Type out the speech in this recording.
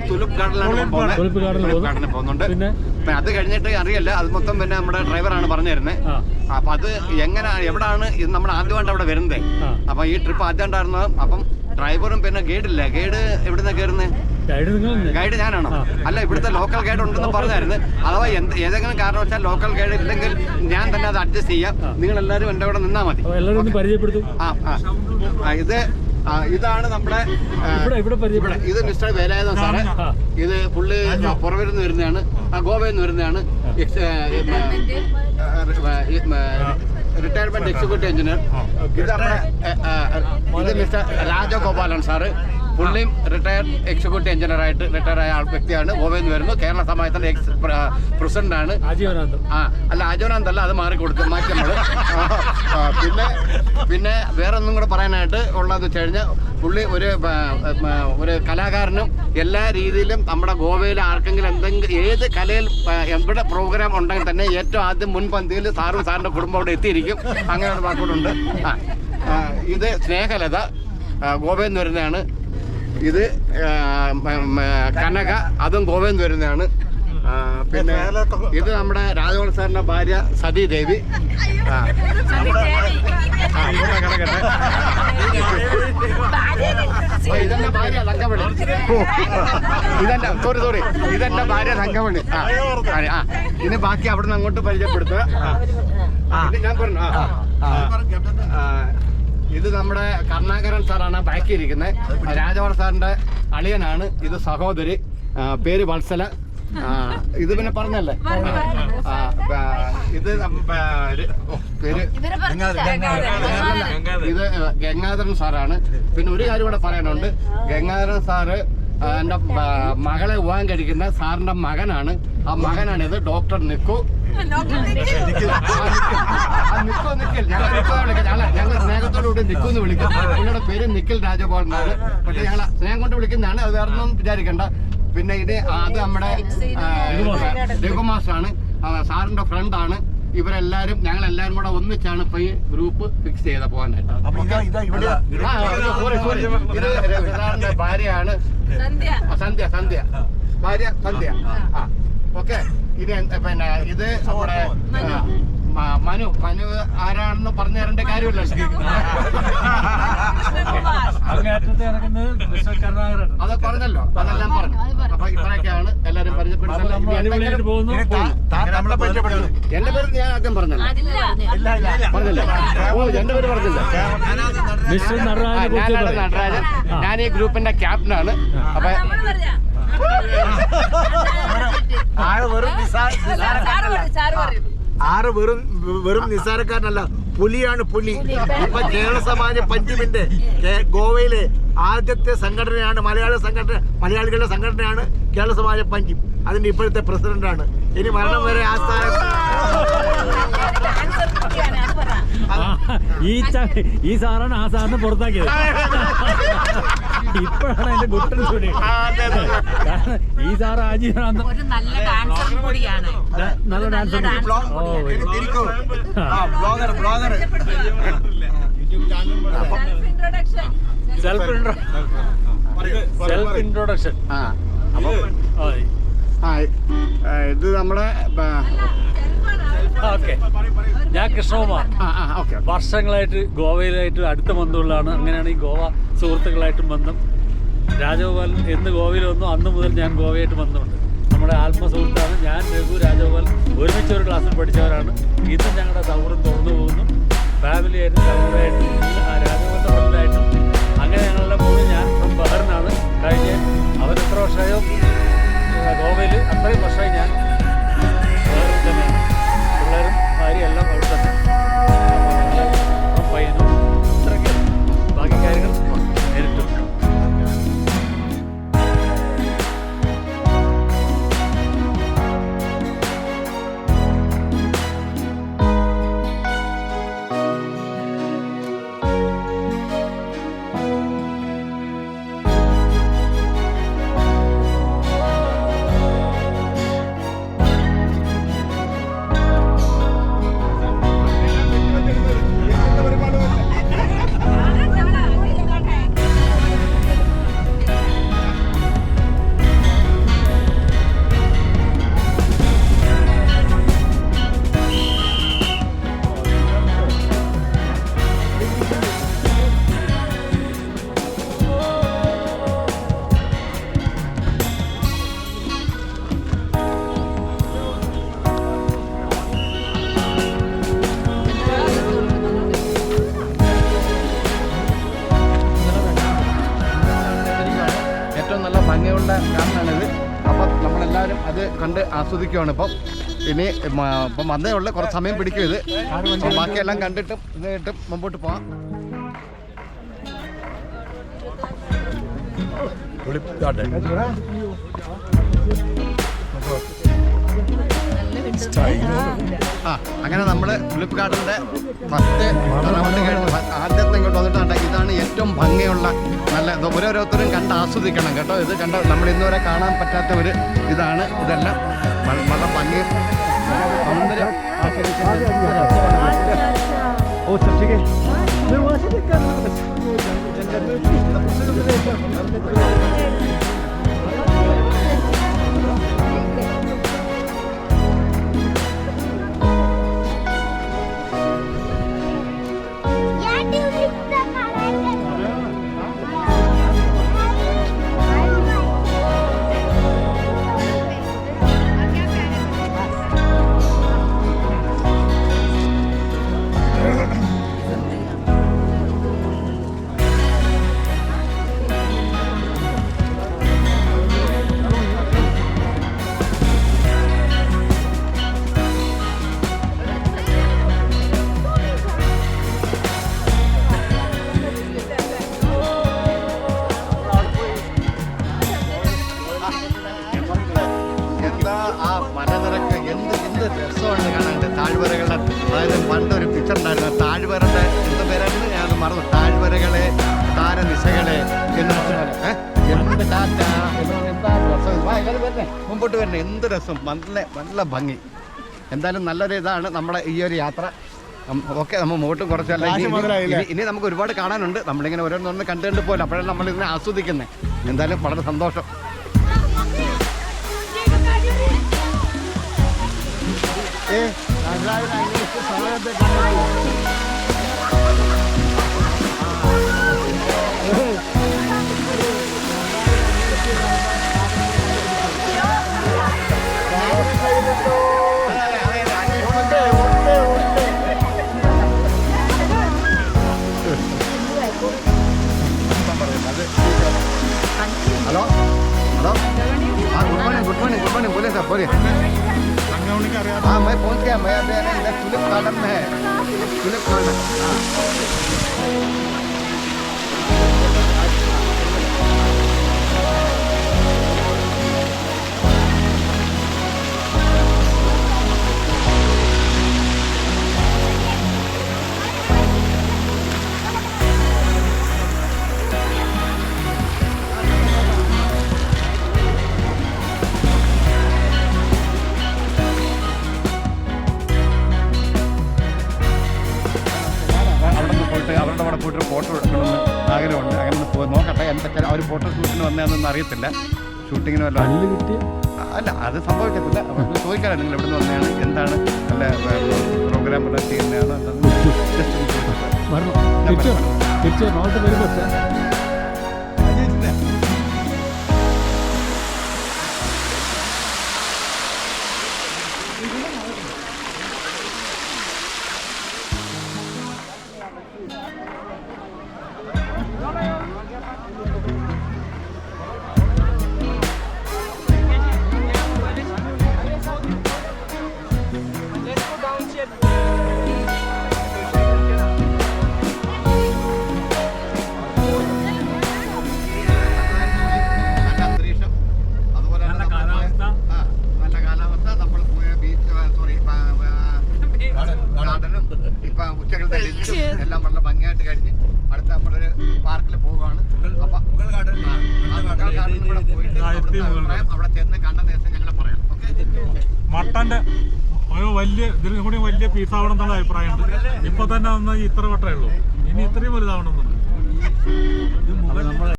തുലുപ്പ് ഗാർഡനിൽ പോകുന്നുണ്ട്. പിന്നെ അത് കഴിഞ്ഞിട്ട് അറിയില്ല, അത് മൊത്തം പിന്നെ നമ്മുടെ ഡ്രൈവറാണ് പറഞ്ഞു തരുന്നത്. അപ്പൊ അത് എങ്ങനെ എവിടാണ് ഇത് നമ്മൾ ആദ്യമായിട്ട് അവിടെ വരുന്നത്. അപ്പൊ ഈ ട്രിപ്പ് ആദ്യമായിട്ടായിരുന്നു. അപ്പം ഡ്രൈവറും പിന്നെ ഗൈഡില്ല. ഗൈഡ് എവിടുന്ന കയറുന്നത്? ഗൈഡ് ഞാനാണോ? അല്ല, ഇവിടുത്തെ ലോക്കൽ ഗൈഡ് ഉണ്ടെന്ന് പറഞ്ഞായിരുന്നു. അഥവാ ഏതെങ്കിലും കാരണവശാൽ ലോക്കൽ ഗൈഡ് ഇല്ലെങ്കിൽ ഞാൻ തന്നെ അത് അഡ്ജസ്റ്റ് ചെയ്യാം. നിങ്ങൾ എല്ലാവരും എൻ്റെ കൂടെ നിന്നാൽ മതി. ഇതാണ് നമ്മുടെ ഇത് മിസ്റ്റർ വേലായുധൻ സാറ്. ഇത് പുള്ളി പുറവിൽ നിന്ന് വരുന്നതാണ്, ഗോവയിൽ നിന്ന് വരുന്നതാണ്. Retirement executive engineer. ഇത് നമ്മുടെ ഇത് മിസ്റ്റർ രാജഗോപാലൻ സാറ്. പുള്ളിയും റിട്ടയർഡ് എക്സിക്യൂട്ടീവ് എഞ്ചിനീയർ ആയിട്ട് റിട്ടയർ ആയ വ്യക്തിയാണ്. ഗോവയിൽ നിന്ന് വരുന്നു. കേരള സമാജത്തിന്റെ എക്സ് പ്രസിഡന്റ് ആണ്. അല്ല, അജോനാന്ത് അല്ല, അത് മാറ്റി നമ്മള്. പിന്നെ വേറെ ഒന്നും കൂടെ പറയാനായിട്ട് ഉള്ളതെന്ന് വെച്ച് കഴിഞ്ഞാൽ പുള്ളി ഒരു കലാകാരനും എല്ലാ രീതിയിലും നമ്മുടെ ഗോവയിൽ ആർക്കെങ്കിലും എന്തെങ്കിലും ഏത് കലയിൽ എവിടെ പ്രോഗ്രാം ഉണ്ടെങ്കിൽ തന്നെ ഏറ്റവും ആദ്യം മുൻപന്തിയിൽ സാറിന്റെ കുടുംബം അവിടെ എത്തിയിരിക്കും. അങ്ങനെ ഒരു വാക്കുകളുണ്ട്. ഇത് സ്നേഹലത, ഗോവയിൽ നിന്ന് വരുന്നതാണ്. ഇത് കനക, അതും ഗോവയിൽ നിന്ന് വരുന്നതാണ്. പിന്നെ ഇത് നമ്മുടെ രാജഗോപാൽ സാറിന്റെ ഭാര്യ സതീദേവി. ഇതെന്റെ ഭാര്യ തങ്കമണി. സോറി ഇതെന്റെ ഭാര്യ തങ്കമണി. ഇനി ബാക്കി അവിടുന്ന് അങ്ങോട്ട് പരിചയപ്പെടുത്തുക. ഞാൻ പറഞ്ഞു. ഇത് നമ്മുടെ കരുണാകരൻ സാറാണ് ബാക്കി ഇരിക്കുന്നത്. രാജഗോപാൽ സാറിന്റെ അളിയനാണ്. ഇത് സഹോദരി, പേര് വത്സല. ഇത് പിന്നെ പറഞ്ഞല്ലേ. ഇത് പേര് ഇത് ഗംഗാധരൻ സാറാണ്. പിന്നെ ഒരു കാര്യം കൂടെ പറയാനുണ്ട്. ഗംഗാധരൻ സാറ് എൻ്റെ മകളെ വിവാഹം കഴിക്കുന്ന സാറിന്റെ മകനാണ്. ആ മകനാണിത്, ഡോക്ടർ നിക്കു. ഞങ്ങൾ സ്നേഹത്തോടുകൂടി നിക്കു എന്ന് വിളിക്കും. പുള്ളിയുടെ പേര് നിഖിൽ രാജഗോപാൽ എന്നാണ്. പക്ഷെ ഞങ്ങൾ സ്നേഹം കൊണ്ട് വിളിക്കുന്നതാണ്, അത് വേറെ ഒന്നും വിചാരിക്കണ്ട. പിന്നെ അത് നമ്മുടെ രഘുമാസാണ്, സാറിന്റെ ഫ്രണ്ടാണ്. ഇവരെല്ലാരും ഞങ്ങളെല്ലാരും കൂടെ ഒന്നിച്ചാണ് ഇപ്പൊ ഈ ഗ്രൂപ്പ് ഫിക്സ് ചെയ്ത പോകാനായിട്ട്. ഇത് സാറിന്റെ ഭാര്യയാണ് സന്ധ്യ ഭാര്യ സന്ധ്യ. ഓക്കെ. ഇനി പിന്നെ ഇത് നമ്മുടെ മനു ആരാണെന്ന് പറഞ്ഞു തരേണ്ട കാര്യമില്ലല്ലോ. അത് പറഞ്ഞല്ലോ, അതെല്ലാം പറഞ്ഞു. അപ്പൊ ഇത്രയൊക്കെയാണ് എല്ലാരും പരിചയപ്പെടുന്നത്. എന്റെ പേര് ഞാൻ ആദ്യം പറഞ്ഞല്ലോ. ഓ, എന്റെ പേര് പറഞ്ഞില്ല. നടരാജൻ. ഞാൻ ഈ ഗ്രൂപ്പിന്റെ ക്യാപ്റ്റനാണ്. അപ്പൊ വെറും നിസ്സാരക്കാരനല്ല, പുലിയാണ് പുലി. ഇപ്പൊ കേരള സമാജ പഞ്ചമിന്റെ ഗോവയിലെ ആദ്യത്തെ സംഘടനയാണ്, മലയാളികളുടെ സംഘടനയാണ് കേരള സമാജ പഞ്ചം. അതിന്റെ ഇപ്പോഴത്തെ പ്രസിഡന്റാണ്. ഇനി മരണം വരെ ആ സ്ഥാനം. ഈ സാറാണ് ആ സാറിനെ പുറത്താക്കിയത്. ഇപ്പോഴാണ് അതിന്റെ ഗുട്ടൻ കൂടി. ഈ സാർ ആജീവനാന്ത നല്ല ഡാൻസർ. Self introduction. ഇത് നമ്മുടെ ഞാൻ കൃഷ്ണകുമാർ. വർഷങ്ങളായിട്ട് ഗോവയിലായിട്ട് അടുത്ത ബന്ധമുള്ളതാണ്. അങ്ങനെയാണ് ഈ ഗോവ സുഹൃത്തുക്കളായിട്ടും ബന്ധം. രാജഗോപാൽ എന്ന് ഗോവയിൽ വന്നു അന്ന് മുതൽ ഞാൻ ഗോവയായിട്ട് ബന്ധമുണ്ട്. നമ്മുടെ ആത്മസുഹൃത്താണ്. ഞാൻ രഘു രാജഗോപാൽ ഒരുമിച്ച് ഒരു ക്ലാസ്സിൽ പഠിച്ചവരാണ്. ഇന്നും ഞങ്ങളുടെ സൗഹൃദം തുറന്നു പോകുന്നു. ഫാമിലിയായിട്ടും സൗഹൃദമായിട്ടും രാജഗോപാലിൻ്റെ ഫ്രണ്ടായിട്ടും അങ്ങനെ ഞങ്ങളുടെ മൂന്ന്. ഞാൻ ഫ്രം ബഹറിനാണ്. കഴിഞ്ഞ അവർ എത്ര വർഷമായോ ഗോവയിൽ, അത്രയും വർഷമായി ഞാൻ ബഹറിൽ തന്നെയാണ്. പിള്ളേരും ഭാര്യ എല്ലാം അവിടെ തന്നെ. പയ്യനും ഇത്രയൊക്കെ ബാക്കി കാര്യങ്ങൾ നേരിട്ടും. ഭംഗിയുള്ള ഗാർഡനാണിത്. അപ്പം നമ്മളെല്ലാവരും അത് കണ്ട് ആസ്വദിക്കുകയാണ്. ഇപ്പം ഇനി ഇപ്പം വന്നേ ഉള്ളു, കുറച്ച് സമയം പിടിക്കും ഇത്. ബാക്കിയെല്ലാം കണ്ടിട്ടും ഇത് കേട്ടും മുമ്പോട്ട് പോവാം. അങ്ങനെ നമ്മൾ ടുലിപ്പ് ഗാർഡന്റെ ഫസ്റ്റ് റൗണ്ട് കഴിഞ്ഞ് ആദ്യത്തെ ഇങ്ങോട്ട് വന്നിട്ടുണ്ട്. ഇതാണ് ഏറ്റവും ഭംഗിയുള്ള നല്ല ഓരോരുത്തരും കണ്ട് ആസ്വദിക്കണം കേട്ടോ. ഇത് കണ്ട നമ്മൾ ഇന്നുവരെ കാണാൻ പറ്റാത്ത ഒരു ഇതാണ്. ഇതെല്ലാം വളരെ ഭംഗിയും സൗന്ദര്യം രസമാണ് കാണാണ്ട്. താഴ്വരകളുടെ അതായത് പണ്ടൊരു പിക്ചർ ഉണ്ടായിരുന്നു, താഴ്വരയുടെ എന്ത് പേരായിരുന്നു ഞാൻ മറന്നു. താഴ്വരകളെ താരനിശകളെ എന്ന് പറഞ്ഞ മുമ്പോട്ട് വരണേ. എന്ത് രസം, നല്ല ഭംഗി. എന്തായാലും നല്ലൊരു ഇതാണ് നമ്മുടെ ഈ ഒരു യാത്ര. ഓക്കെ, നമ്മൾ മുമ്പോട്ടും കുറച്ചല്ല ഇനി നമുക്ക് ഒരുപാട് കാണാനുണ്ട്. നമ്മളിങ്ങനെ ഓരോന്നൊന്ന് കണ്ടുകൊണ്ട് പോലും അപ്പോഴാണ് നമ്മളിതിനെ ആസ്വദിക്കുന്നത്. എന്തായാലും വളരെ സന്തോഷം. हेलो हेलो हाँ गुड मॉर्निंग बोले साहब बोलिए। हाँ मैं पहुँच गया, मैं अभी इधर टुलिप गार्डन में है, टुलिप गार्डन। അവരുടെ കൂടെ പോയിട്ട് ഫോട്ടോ എടുക്കണമെന്ന് ആഗ്രഹമുണ്ട്. അങ്ങനെ നോക്കട്ടെ എന്തൊക്കെ അവർ ഫോട്ടോ ഷൂട്ടിന് വന്നതെന്നൊന്നും അറിയത്തില്ല. ഷൂട്ടിങ്ങിന് വല്ല അല്ല അത് സംഭവിക്കത്തില്ല. അവർക്ക് ചോദിക്കാനാണ് നിങ്ങൾ എവിടെ നിന്ന് വന്നതാണ്, എന്താണ് നല്ല പ്രോഗ്രാം ചെയ്യുന്നതാണ്. എല്ലാം വളരെ ഭംഗിയായിട്ട് കഴിഞ്ഞ് അടുത്ത നമ്മളൊരു പാർക്കിൽ പോവുകയാണ്. അവിടെ ചെന്ന് കണ്ട ദിവസം ഞങ്ങൾ പറയാം. മട്ടന്റെ ഒരു വലിയ ഇതിനും കൂടി വലിയ പീസ് ആവണം എന്നുള്ള അഭിപ്രായമുണ്ട്. ഇപ്പൊ തന്നെ ഇത്ര വട്ടമേ ഉള്ളൂ, ഇനി ഇത്രയും വലുതാവണം.